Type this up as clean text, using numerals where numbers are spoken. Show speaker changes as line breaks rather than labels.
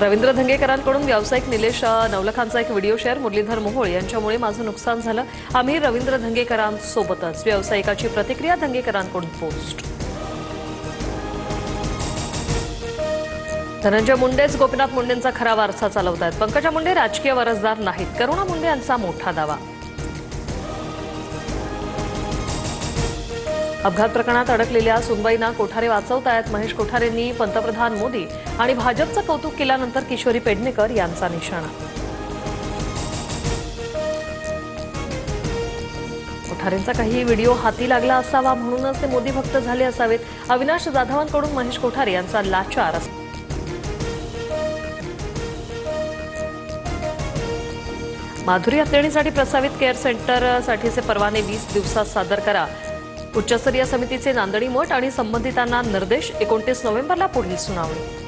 रवींद्र धंगेकरांकडून व्यावसायिक निलेश नवलखांचा एक video share. Muralidhar Mohol यांच्यामुळे माझं नुकसान झालं. आम्ही रवींद्र धंगेकरांसोबतच. व्यावसायिकाची प्रतिक्रिया धंगेकरांकडून पोस्ट. धनंजय मुंडेच गोपीनाथ मुंडेंचा खरा वारसा चालवतात. पंकजा मुंडे राजकीय वारसदार नाहीत. करुणा मुंडे यांचा मोठा दावा. अपघात प्रकरणात अडकलेल्या सुनबाईंना कोठारे वाचवतायत. महेश कोठारेंनी पंतप्रधान मोदी आणि भाजपचं कौतुक केल्यानंतर किशोरी पेडणेकर यांचा निशाणा. कोठारेंचा काही व्हिडिओ हाती लागला असावा म्हणूनच ते मोदी भक्त झाले असावेत. अविनाश जाधवांकडून महेश कोठारे यांचा लाचार. माधुरी हत्याणीसाठी प्रस्तावित केअर सेंटरसाठीचे परवाने 20 दिवसात सादर करा. उच्चस्तरीय समितीचे नांदणी मठ आणि संबंधितांना निर्देश. 29 नोव्हेंबरला पुढील सुनावणी.